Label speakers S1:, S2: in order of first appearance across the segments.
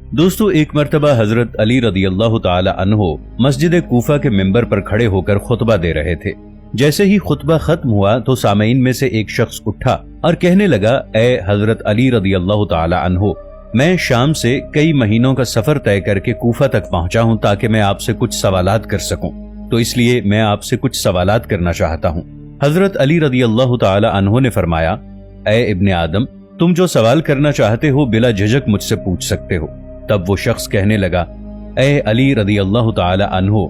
S1: दोस्तों, एक मर्तबा हजरत अली रदी अल्लाह ताला अन्हो मस्जिद कूफा के मिंबर पर खड़े होकर खुतबा दे रहे थे। जैसे ही खुतबा खत्म हुआ तो सामईन में से एक शख्स उठा और कहने लगा, ए हजरत अली रदी अल्लाह ताला अन्हो, मैं शाम से कई महीनों का सफर तय करके कूफा तक पहुंचा हूं ताकि मैं आपसे कुछ सवालात कर सकूं, तो इसलिए मैं आपसे कुछ सवालात करना चाहता हूं। हजरत अली रदी अल्लाह ताला अन्हो ने फरमाया, ए इब्ने आदम, तुम जो सवाल करना चाहते हो बिला झिझक मुझसे पूछ सकते हो। तब वो शख्स कहने लगा, ए अली रदी अल्लाह ताला अन्हो,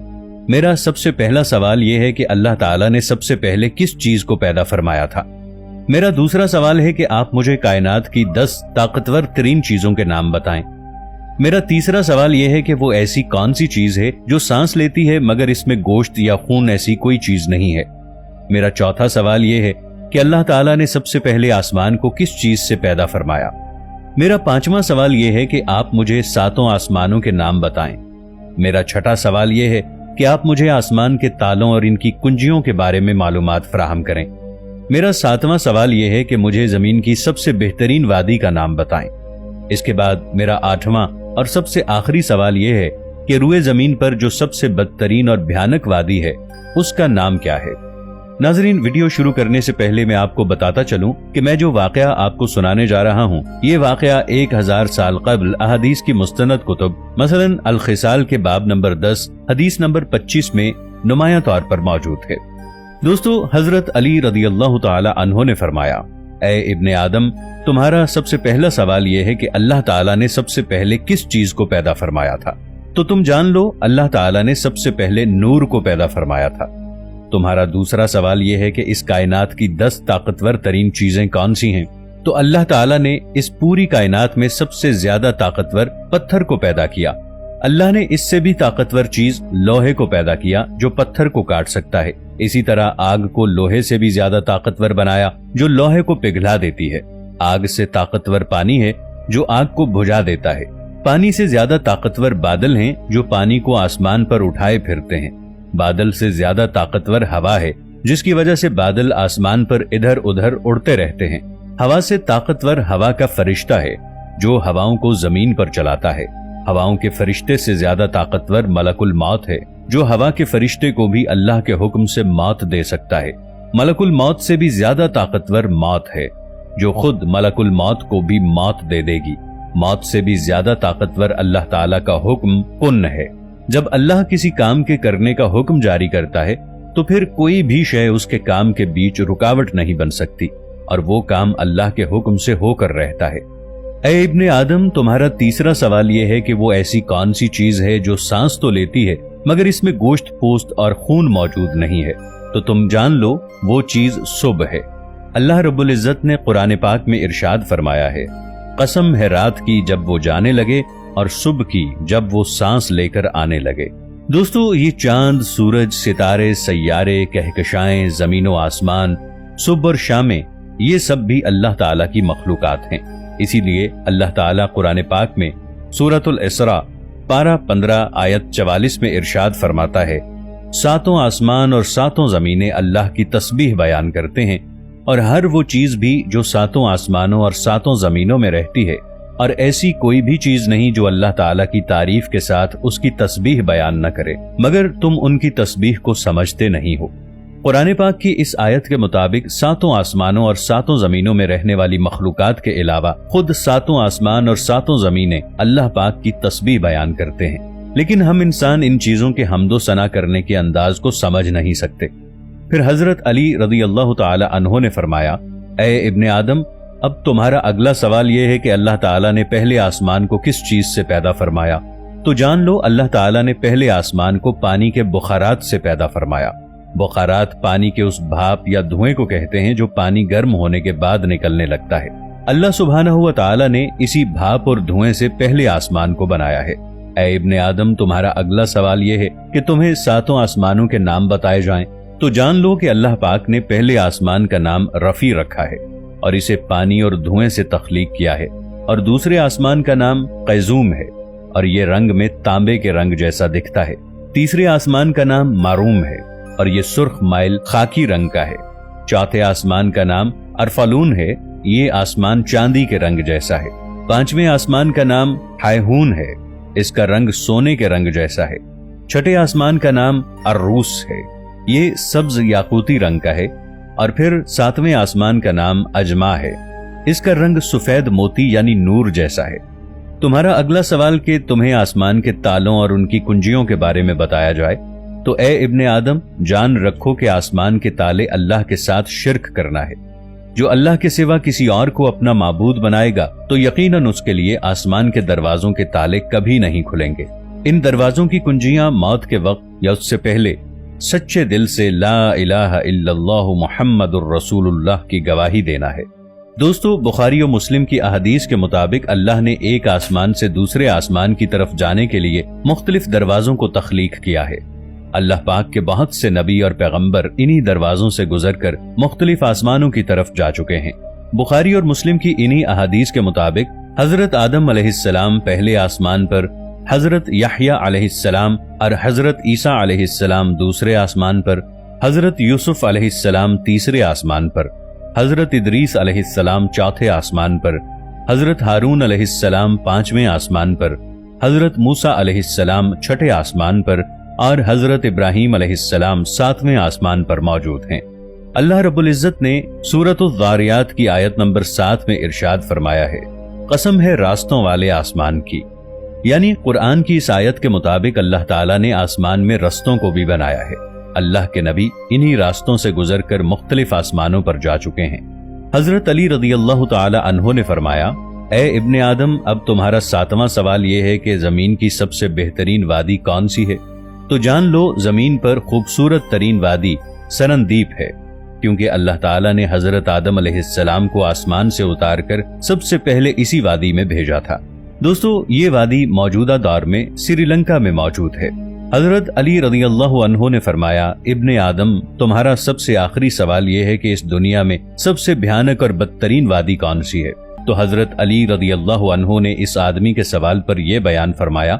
S1: मेरा सबसे पहला सवाल यह है कि अल्लाह ताला ने सबसे पहले किस चीज को पैदा फरमाया था। मेरा दूसरा सवाल है कि आप मुझे कायनात की 10 ताकतवर तरीन चीजों के नाम बताएं। मेरा तीसरा सवाल यह है कि वो ऐसी कौन सी चीज है जो सांस लेती है मगर इसमें गोश्त या खून ऐसी कोई चीज नहीं है। मेरा चौथा सवाल यह है कि अल्लाह ताला ने सबसे पहले आसमान को किस चीज से पैदा फरमाया। मेरा पांचवा सवाल यह है कि आप मुझे 7 आसमानों के नाम बताएं। मेरा छठा सवाल यह है कि आप मुझे आसमान के तालों और इनकी कुंजियों के बारे में मालूमात फराहम करें। मेरा 7वां सवाल यह है कि मुझे जमीन की सबसे बेहतरीन वादी का नाम बताएं। इसके बाद मेरा 8वां और सबसे आखिरी सवाल यह है कि रुए जमीन पर जो सबसे बदतरीन और भयानक वादी है उसका नाम क्या है। नाजरीन, वीडियो शुरू करने से पहले मैं आपको बताता चलूं कि मैं जो वाकया आपको सुनाने जा रहा हूं, ये वाकया 1000 साल कबल अहादीस की मुस्तनद कुतुब मसलन अल खिसाल के बाब नंबर 10 हदीस नंबर 25 में नुमाया तौर पर मौजूद है। दोस्तों, हजरत अली रदी अल्लाह ताला अन्हो ने फरमाया, ए इब्ने आदम, तुम्हारा सबसे पहला सवाल यह है कि अल्लाह ताला ने सबसे पहले किस चीज को पैदा फरमाया था। तो तुम जान लो, अल्लाह ताला ने सबसे पहले नूर को पैदा फरमाया था। तुम्हारा दूसरा सवाल यह है कि इस कायनात की 10 ताकतवर तरीन चीजें कौन सी हैं। तो अल्लाह ताला ने इस पूरी कायनात में सबसे ज्यादा ताकतवर पत्थर को पैदा किया। अल्लाह ने इससे भी ताकतवर चीज लोहे को पैदा किया जो पत्थर को काट सकता है। इसी तरह आग को लोहे से भी ज्यादा ताकतवर बनाया जो लोहे को पिघला देती है। आग से ताकतवर पानी है जो आग को बुझा देता है। पानी से ज्यादा ताकतवर बादल हैं जो पानी को आसमान पर उठाए फिरते हैं। बादल से ज्यादा ताकतवर हवा है जिसकी वजह से बादल आसमान पर इधर उधर उड़ते रहते हैं। हवा से ताकतवर हवा का फरिश्ता है जो हवाओं को जमीन पर चलाता है। हवाओं के फरिश्ते से ज्यादा ताकतवर मलकुल मौत है जो हवा के फरिश्ते को भी अल्लाह के हुक्म से मौत दे सकता है। मलकुल मौत से भी ज्यादा ताकतवर मौत है जो खुद मलकुल मौत को भी मौत दे देगी। मौत से भी ज्यादा ताकतवर अल्लाह ताला का हुक्म कुन है। जब अल्लाह किसी काम के करने का हुक्म जारी करता है तो फिर कोई भी शय उसके काम के बीच रुकावट नहीं बन सकती और वो काम अल्लाह के हुक्म से होकर रहता है। ऐ इब्ने आदम, तुम्हारा तीसरा सवाल यह है कि वो ऐसी कौन सी चीज है जो सांस तो लेती है मगर इसमें गोश्त पोस्त और खून मौजूद नहीं है। तो तुम जान लो, वो चीज सुबह है। अल्लाह रब्बुल इज्जत ने कुरान पाक में इरशाद फरमाया है, कसम है रात की जब वो जाने लगे और सुबह की जब वो सांस लेकर आने लगे। दोस्तों, ये चांद, सूरज, सितारे, सैयारे, कहकशाएं, जमीनो आसमान, सुबह और शामें, ये सब भी अल्लाह ताला की मखलूकात हैं। इसीलिए अल्लाह ताला कुरान पाक में सूरतुल इसरा पारा 15 आयत 44 में इरशाद फरमाता है, 7 आसमान और 7 जमीनें अल्लाह की तस्बीह बयान करते हैं और हर वो चीज भी जो 7 आसमानों और 7 जमीनों में रहती है, और ऐसी कोई भी चीज नहीं जो अल्लाह ताला की तारीफ के साथ उसकी तस्बीह बयान न करे, मगर तुम उनकी तस्बीह को समझते नहीं हो। कुरान पाक की इस आयत के मुताबिक 7 आसमानों और 7 जमीनों में रहने वाली मखलूकात के अलावा खुद 7 आसमान और 7 जमीनें अल्लाह पाक की तस्बीह बयान करते हैं, लेकिन हम इंसान इन चीजों के हम्दो सना करने के अंदाज को समझ नहीं सकते। फिर हजरत अली रदी अल्लाह ताला अन्हो ने फरमाया, ए इब्ने आदम, अब तुम्हारा अगला सवाल यह है कि अल्लाह ताला ने पहले आसमान को किस चीज से पैदा फरमाया। तो जान लो, अल्लाह ताला ने पहले आसमान को पानी के बुखारात से पैदा फरमाया। बुखारात पानी के उस भाप या धुएं को कहते हैं जो पानी गर्म होने के बाद निकलने लगता है। अल्लाह सुब्हानहू व तआला ने इसी भाप और धुएं से पहले आसमान को बनाया है। ऐ इब्ने आदम, तुम्हारा अगला सवाल यह है कि तुम्हें 7 आसमानों के नाम बताए जाएं। तो जान लो कि अल्लाह पाक ने पहले आसमान का नाम रफी रखा है और इसे पानी और धुएं से तख्लीक किया है, और दूसरे आसमान का नाम कैजूम है और ये रंग में तांबे के रंग जैसा दिखता है। तीसरे आसमान का नाम मारूम है और ये सुर्ख माइल खाकी रंग का है। चौथे आसमान का नाम अरफालून है, ये आसमान चांदी के रंग जैसा है। पांचवें आसमान का नाम हायहून है, इसका रंग सोने के रंग जैसा है। छठे आसमान का नाम अर्रूस है, ये सब्ज याकूती रंग का है। और फिर सातवें आसमान का नाम अजमा है, इसका रंग सफेद मोती यानी नूर जैसा है। तुम्हारा अगला सवाल कि तुम्हें आसमान के तालों और उनकी कुंजियों के बारे में बताया जाए, तो ए इब्ने आदम, जान रखो कि आसमान के ताले अल्लाह के साथ शिर्क करना है। जो अल्लाह के सिवा किसी और को अपना माबूद बनाएगा तो यकीनन उसके लिए आसमान के दरवाजों के ताले कभी नहीं खुलेंगे। इन दरवाजों की कुंजियां मौत के वक्त या उससे पहले सच्चे दिल से ला इलाहा इल्लल्लाहु मुहम्मदुर रसूलुल्लाह की गवाही देना है। दोस्तों, बुखारी और मुस्लिम की अहदीस के मुताबिक अल्लाह ने एक आसमान से दूसरे आसमान की तरफ जाने के लिए मुख्तलिफ दरवाजों को तख्लीक किया है। अल्लाह पाक के बहुत से नबी और पैगंबर इन्हीं दरवाजों से गुजरकर मुख्तलिफ आसमानों की तरफ जा चुके हैं। बुखारी और मुस्लिम की इन्हीं अहदीस के मुताबिक हजरत आदम अलैहिस्सलाम पहले आसमान पर, हजरत यहया अलैहिस्सलाम और हजरत ईसा अलैहिस्सलाम दूसरे आसमान पर, हजरत यूसुफ अलैहिस्सलाम तीसरे आसमान पर, हजरत इदरीस अलैहिस्सलाम चौथे आसमान पर, हजरत हारून अलैहिस्सलाम पांचवें आसमान पर, हजरत मूसा अलैहिस्सलाम छठे आसमान पर और हजरत इब्राहीम अलैहिस्सलाम सातवें आसमान पर मौजूद हैं। अल्लाह रब्बुल इज्जत ने सूरतुज़ ज़ारियात की आयत नंबर 7 में इरशाद फरमाया है, कसम है रास्तों वाले आसमान की। यानी कुरान की इस आयत के मुताबिक अल्लाह ताला ने आसमान में रस्तों को भी बनाया है। अल्लाह के नबी इन्हीं रास्तों से गुजरकर मुख्तलिफ आसमानों पर जा चुके हैं। हजरत अली रज़ियल्लाहु ताला अन्हु ने फरमाया, ए इब्ने आदम, अब तुम्हारा 7वां सवाल यह है कि जमीन की सबसे बेहतरीन वादी कौन सी है? तो जान लो, जमीन पर खूबसूरत तरीन वादी सरनदीप है, क्योंकि अल्लाह ताला ने हजरत आदम अलैहिस्सलाम को आसमान से उतारकर सबसे पहले इसी वादी में भेजा था। दोस्तों, ये वादी मौजूदा दौर में श्रीलंका में मौजूद है। हजरत अली रज़ियल्लाहु अन्हु ने फरमाया, इब्ने आदम, तुम्हारा सबसे आखिरी सवाल यह है कि इस दुनिया में सबसे भयानक और बदतरीन वादी कौन सी है? तो हजरत अली रज़ियल्लाहु अन्हु ने इस आदमी के सवाल पर यह बयान फरमाया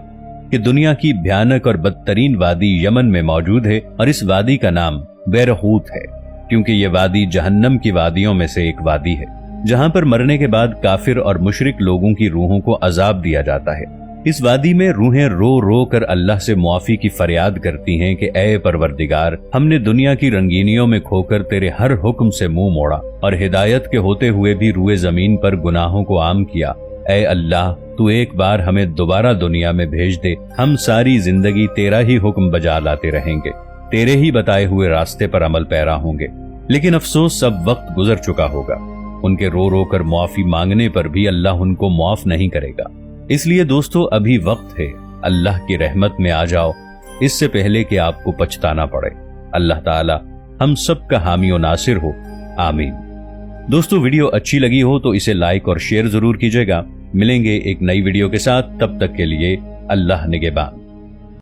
S1: कि दुनिया की भयानक और बदतरीन वादी यमन में मौजूद है और इस वादी का नाम बैरहूत है, क्योंकि ये वादी जहन्नम की वादियों में से एक वादी है, जहां पर मरने के बाद काफिर और मुशरिक लोगों की रूहों को अजाब दिया जाता है। इस वादी में रूहें रो रो कर अल्लाह से मुआफी की फरियाद करती हैं कि ए परवरदिगार, हमने दुनिया की रंगीनियों में खोकर तेरे हर हुक्म से मुंह मोड़ा और हिदायत के होते हुए भी रुए जमीन पर गुनाहों को आम किया। ए अल्लाह, तू एक बार हमें दोबारा दुनिया में भेज दे, हम सारी जिंदगी तेरा ही हुक्म बजा लाते रहेंगे, तेरे ही बताए हुए रास्ते पर अमल पैरा होंगे। लेकिन अफसोस, सब वक्त गुजर चुका होगा। उनके रो रो कर मुआफी मांगने पर भी अल्लाह उनको मुआफ नहीं करेगा। इसलिए दोस्तों, अभी वक्त है, अल्लाह की रहमत में आ जाओ, इससे पहले कि आपको पछताना पड़े। अल्लाह ताला हम सब का हामी और नासिर हो, आमीन। दोस्तों, वीडियो अच्छी लगी हो तो इसे लाइक और शेयर जरूर कीजिएगा। मिलेंगे एक नई वीडियो के साथ, तब तक के लिए अल्लाह निगहबान।